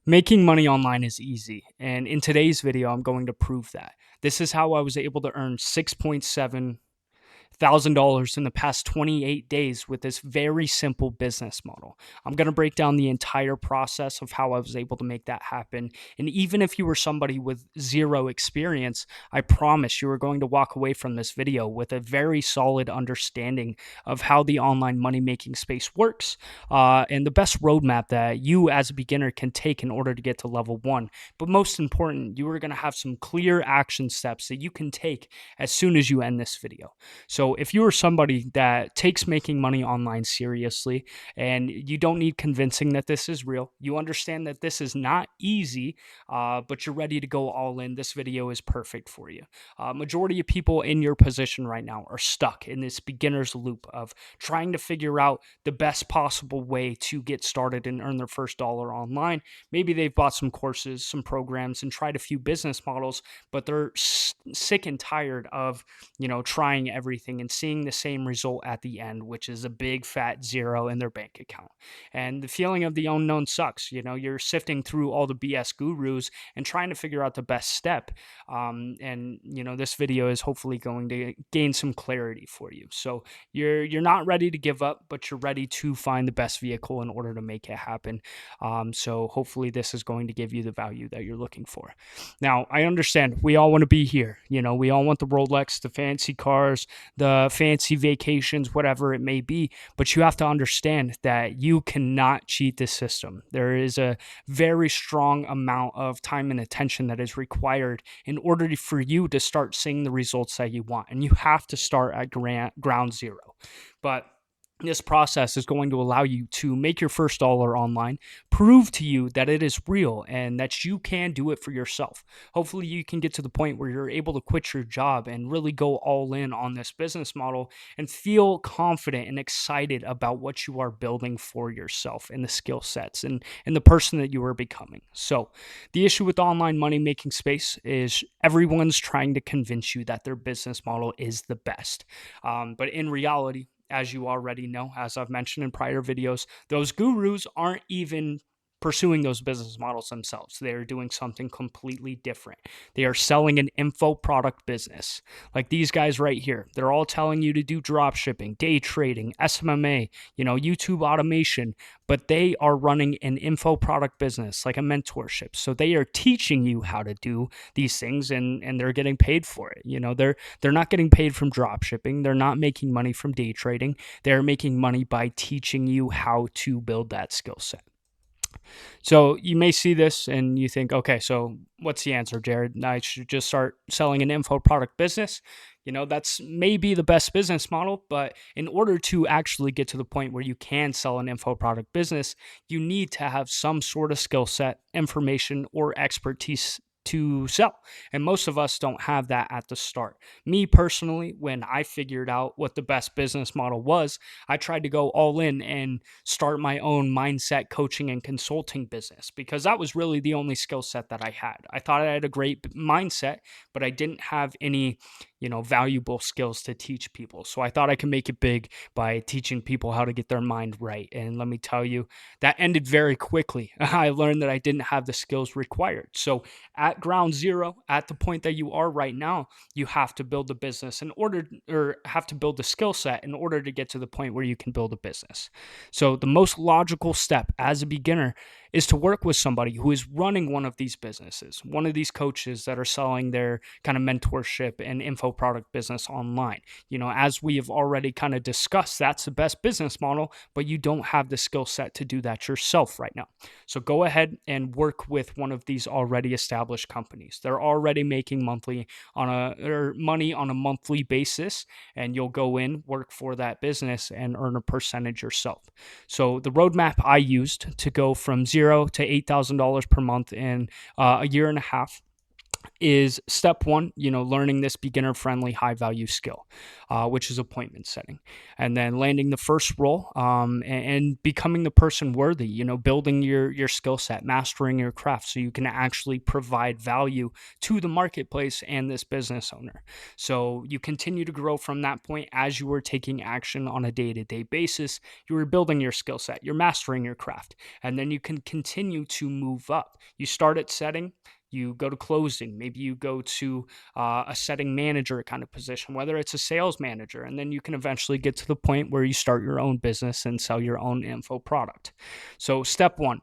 Making money online is easy, and in today's video, I'm going to prove that. This is how I was able to earn 6.7 $1,000 in the past 28 days with this very simple business model. I'm going to break down the entire process of how I was able to make that happen. And even if you were somebody with zero experience, I promise you are going to walk away from this video with a very solid understanding of how the online money making space works, and the best roadmap that you as a beginner can take in order to get to level one. But most important, you are going to have some clear action steps that you can take as soon as you end this video. So if you are somebody that takes making money online seriously and you don't need convincing that this is real, you understand that this is not easy, but you're ready to go all in, this video is perfect for you. Majority of people in your position right now are stuck in this beginner's loop of trying to figure out the best possible way to get started and earn their first dollar online. Maybe they've bought some courses, some programs, and tried a few business models, but they're sick and tired of trying everything and seeing the same result at the end, which is a big fat zero in their bank account. And the feeling of the unknown sucks. You're sifting through all the BS gurus and trying to figure out the best step. And this video is hopefully going to gain some clarity for you. So you're not ready to give up, but you're ready to find the best vehicle in order to make it happen. So hopefully this is going to give you the value that you're looking for. Now, I understand we all want to be here. We all want the Rolex, the fancy cars, the fancy vacations, whatever it may be. But you have to understand that you cannot cheat the system. There is a very strong amount of time and attention that is required in order for you to start seeing the results that you want. And you have to start at ground zero. But this process is going to allow you to make your first dollar online, prove to you that it is real and that you can do it for yourself. Hopefully, you can get to the point where you're able to quit your job and really go all in on this business model and feel confident and excited about what you are building for yourself and the skill sets and the person that you are becoming. So, the issue with online money making space is everyone's trying to convince you that their business model is the best. But in reality, as you already know, as I've mentioned in prior videos, those gurus aren't even pursuing those business models themselves. They are doing something completely different. They are selling an info product business. Like these guys right here, they're all telling you to do drop shipping, day trading, SMMA, YouTube automation, but they are running an info product business, like a mentorship. So they are teaching you how to do these things, and they're getting paid for it. They're not getting paid from drop shipping. They're not making money from day trading. They're making money by teaching you how to build that skill set. So you may see this and you think, okay, so what's the answer, Jared? I should just start selling an info product business. That's maybe the best business model, but in order to actually get to the point where you can sell an info product business, you need to have some sort of skill set, information, or expertise to sell. And most of us don't have that at the start. Me personally, when I figured out what the best business model was, I tried to go all in and start my own mindset coaching and consulting business because that was really the only skill set that I had. I thought I had a great mindset, but I didn't have any valuable skills to teach people. So I thought I could make it big by teaching people how to get their mind right. And let me tell you, that ended very quickly. I learned that I didn't have the skills required. So at ground zero, at the point that you are right now, you have to build a business or have to build a skill set in order to get to the point where you can build a business. So the most logical step as a beginner is to work with somebody who is running one of these businesses, one of these coaches that are selling their kind of mentorship and info product business online. As we have already kind of discussed, that's the best business model, but you don't have the skill set to do that yourself right now. So go ahead and work with one of these already established companies. They're already making money on a monthly basis, and you'll go in, work for that business, and earn a percentage yourself. So the roadmap I used to go from zero to $8,000 per month in a year and a half is step one, learning this beginner friendly, high value skill, which is appointment setting, and then landing the first role, and becoming the person worthy, building your skill set, mastering your craft so you can actually provide value to the marketplace and this business owner. So you continue to grow from that point as you were taking action on a day to day basis. You were building your skill set, you're mastering your craft, and then you can continue to move up. You start at setting, you go to closing, maybe you go to a setting manager kind of position, whether it's a sales manager, and then you can eventually get to the point where you start your own business and sell your own info product. So step one,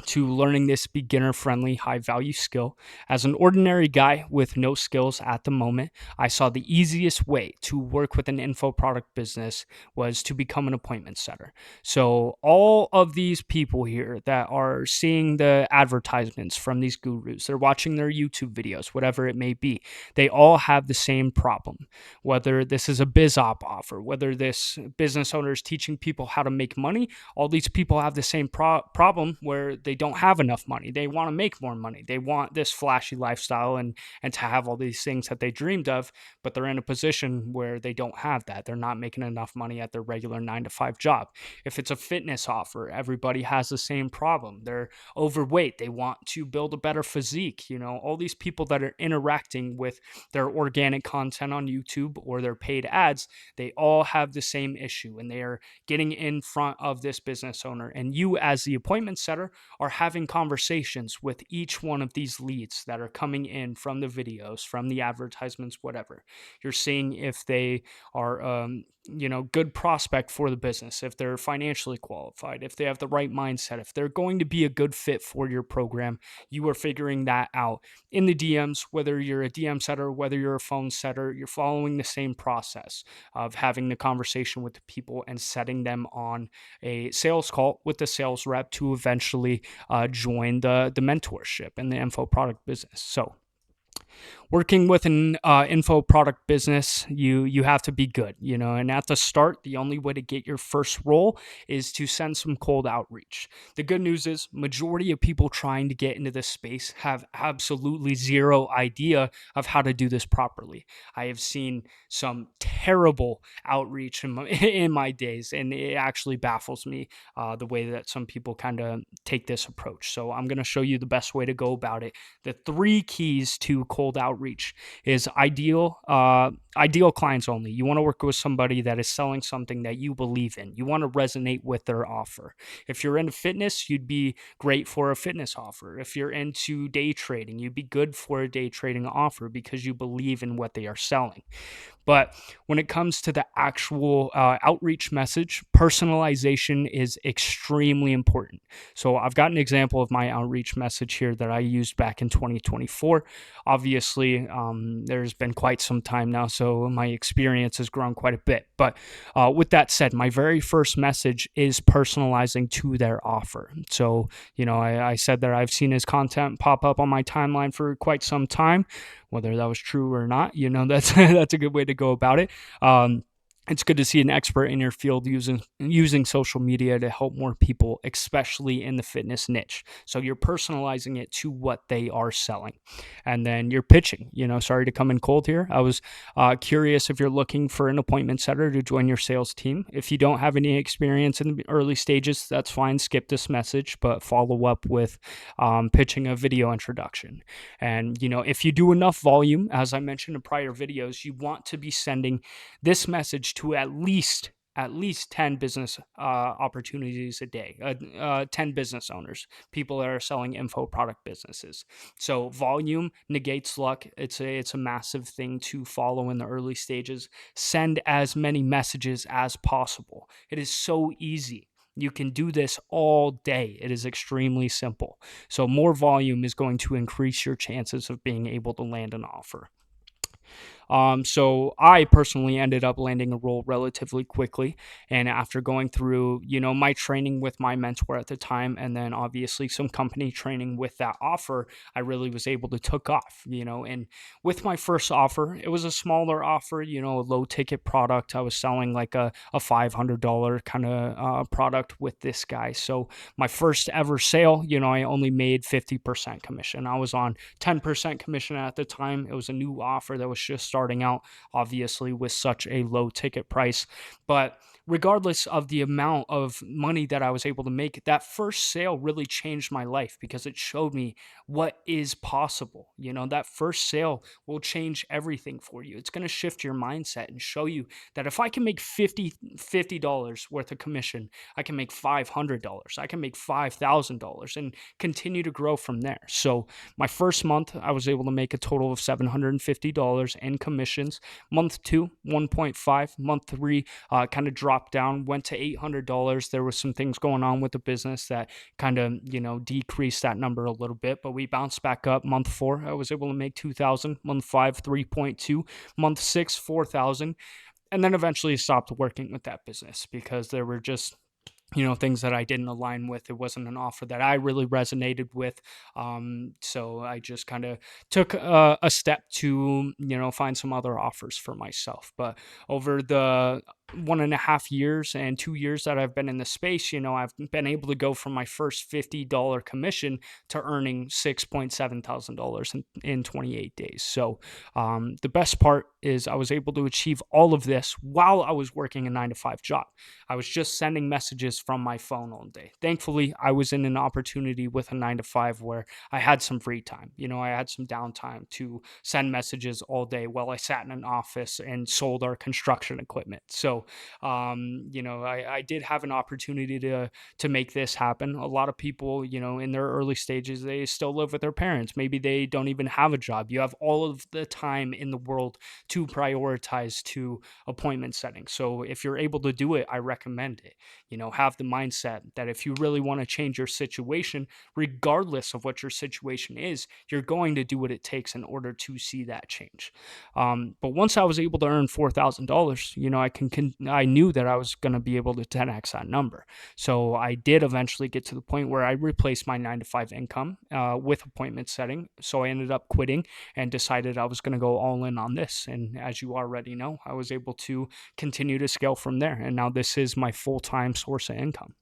to learning this beginner friendly, high value skill. As an ordinary guy with no skills at the moment, I saw the easiest way to work with an info product business was to become an appointment setter. So, all of these people here that are seeing the advertisements from these gurus, they're watching their YouTube videos, whatever it may be, they all have the same problem. Whether this is a biz op offer, whether this business owner is teaching people how to make money, all these people have the same problem where they don't have enough money. They want to make more money. They want this flashy lifestyle and to have all these things that they dreamed of, but they're in a position where they don't have that. They're not making enough money at their regular 9 to 5 job. If it's a fitness offer, everybody has the same problem. They're overweight. They want to build a better physique. All these people that are interacting with their organic content on YouTube or their paid ads, they all have the same issue, and they are getting in front of this business owner. And you, as the appointment setter, are having conversations with each one of these leads that are coming in from the videos, from the advertisements, whatever. You're seeing if they are, good prospect for the business, if they're financially qualified, if they have the right mindset, if they're going to be a good fit for your program. You are figuring that out in the DMs, whether you're a DM setter, whether you're a phone setter. You're following the same process of having the conversation with the people and setting them on a sales call with the sales rep to eventually join the mentorship and the info product business. So working with an info product business, you have to be good, and at the start, the only way to get your first role is to send some cold outreach. The good news is majority of people trying to get into this space have absolutely zero idea of how to do this properly. I have seen some terrible outreach in my days, and it actually baffles me the way that some people kind of take this approach. So I'm going to show you the best way to go about it. The 3 keys to cold outreach is ideal clients only. You want to work with somebody that is selling something that you believe in. You want to resonate with their offer. If you're into fitness, you'd be great for a fitness offer. If you're into day trading, you'd be good for a day trading offer because you believe in what they are selling. But when it comes to the actual outreach message, personalization is extremely important. So I've got an example of my outreach message here that I used back in 2024. Obviously, there's been quite some time now, so my experience has grown quite a bit. But with that said, my very first message is personalizing to their offer. So, I said that I've seen his content pop up on my timeline for quite some time. Whether that was true or not, that's that's a good way to go about it. It's good to see an expert in your field using social media to help more people, especially in the fitness niche. So you're personalizing it to what they are selling, and then you're pitching. Sorry to come in cold here. I was curious if you're looking for an appointment setter to join your sales team. If you don't have any experience in the early stages, that's fine. Skip this message, but follow up with pitching a video introduction. And if you do enough volume, as I mentioned in prior videos, you want to be sending this message to at least 10 business opportunities a day, 10 business owners, people that are selling info product businesses. So volume negates luck. It's a massive thing to follow in the early stages. Send as many messages as possible. It is so easy. You can do this all day. It is extremely simple. So more volume is going to increase your chances of being able to land an offer. So I personally ended up landing a role relatively quickly. And after going through, my training with my mentor at the time, and then obviously some company training with that offer, I really was able to took off, and with my first offer, it was a smaller offer, a low ticket product. I was selling like a $500 kind of product with this guy. So my first ever sale, I only made 50% commission. I was on 10% commission at the time. It was a new offer that was just starting out, obviously, with such a low ticket price. But regardless of the amount of money that I was able to make, that first sale really changed my life because it showed me what is possible. That first sale will change everything for you. It's going to shift your mindset and show you that if I can make $50 worth of commission, I can make $500, I can make $5,000 and continue to grow from there. So my first month, I was able to make a total of $750 in commissions. Month two, 1.5. Month three, kind of dropped down, went to $800. There was some things going on with the business that kind of, decreased that number a little bit, but we bounced back up. Month four, I was able to make 2,000. Month five, 3.2. Month six, 4,000. And then eventually stopped working with that business because there were just things that I didn't align with. It wasn't an offer that I really resonated with. So I just kind of took a step to, find some other offers for myself. But over the 1.5 years and 2 years that I've been in the space, I've been able to go from my first $50 commission to earning $6,700 in 28 days. So the best part is I was able to achieve all of this while I was working a 9 to 5 job. I was just sending messages from my phone all day. Thankfully, I was in an opportunity with a 9 to 5 where I had some free time. I had some downtime to send messages all day while I sat in an office and sold our construction equipment. So, I did have an opportunity to make this happen. A lot of people, in their early stages, they still live with their parents. Maybe they don't even have a job. You have all of the time in the world to prioritize to appointment setting. So if you're able to do it, I recommend it. Have the mindset that if you really want to change your situation, regardless of what your situation is, you're going to do what it takes in order to see that change. But once I was able to earn $4,000, I knew that I was going to be able to 10x that number. So I did eventually get to the point where I replaced my 9 to 5 income with appointment setting. So I ended up quitting and decided I was going to go all in on this. And as you already know, I was able to continue to scale from there. And now this is my full-time source of income.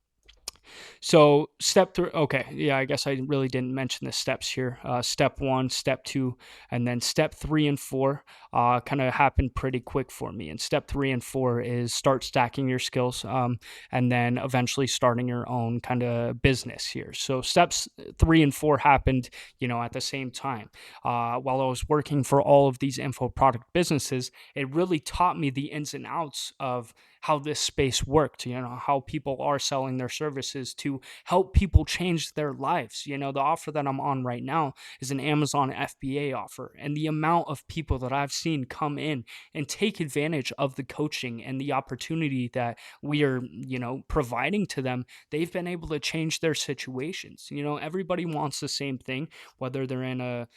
So step three, okay, yeah, I guess I really didn't mention the steps here. Step one, step two, and then step three and four kind of happened pretty quick for me. And step three and four is start stacking your skills, and then eventually starting your own kind of business here. So steps three and four happened, at the same time. While I was working for all of these info product businesses, it really taught me the ins and outs of how this space worked, how people are selling their services to help people change their lives. The offer that I'm on right now is an Amazon FBA offer. And the amount of people that I've seen come in and take advantage of the coaching and the opportunity that we are, providing to them, they've been able to change their situations. Everybody wants the same thing, whether they're in a,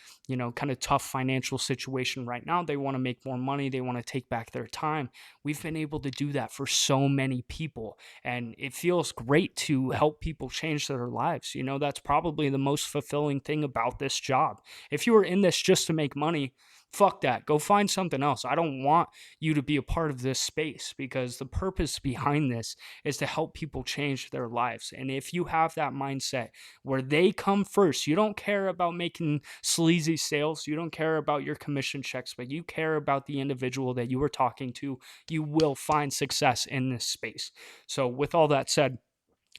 kind of tough financial situation right now, they want to make more money, they want to take back their time. We've been able to do that for so many people, and it feels great to help people change their lives. That's probably the most fulfilling thing about this job. If you were in this just to make money, fuck that. Go find something else. I don't want you to be a part of this space, because the purpose behind this is to help people change their lives. And if you have that mindset where they come first, you don't care about making sleazy sales, you don't care about your commission checks, but you care about the individual that you were talking to, you will find success in this space. So with all that said,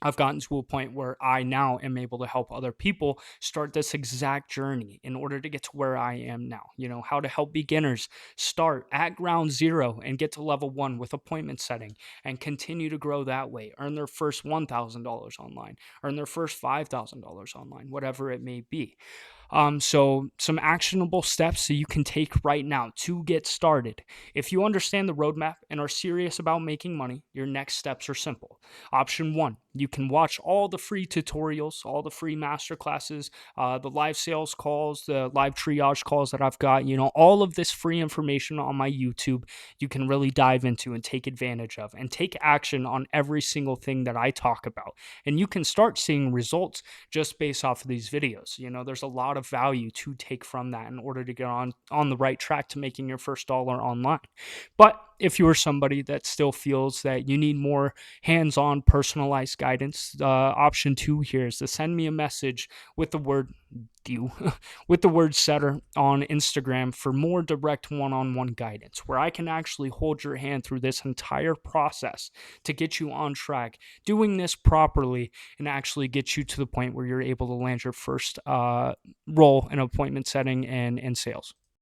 I've gotten to a point where I now am able to help other people start this exact journey in order to get to where I am now. How to help beginners start at ground zero and get to level 1 with appointment setting and continue to grow that way, earn their first $1,000 online, earn their first $5,000 online, whatever it may be. So some actionable steps that you can take right now to get started. If you understand the roadmap and are serious about making money, your next steps are simple. Option 1, You can watch all the free tutorials, all the free masterclasses, the live sales calls, the live triage calls that I've got, all of this free information on my YouTube. You can really dive into and take advantage of and take action on every single thing that I talk about. And you can start seeing results just based off of these videos. There's a lot of value to take from that in order to get on the right track to making your first dollar online. But if you're somebody that still feels that you need more hands-on personalized guidance, option 2 here is to send me a message with the word you with the word setter on Instagram for more direct one-on-one guidance, where I can actually hold your hand through this entire process to get you on track, doing this properly, and actually get you to the point where you're able to land your first role in appointment setting and sales.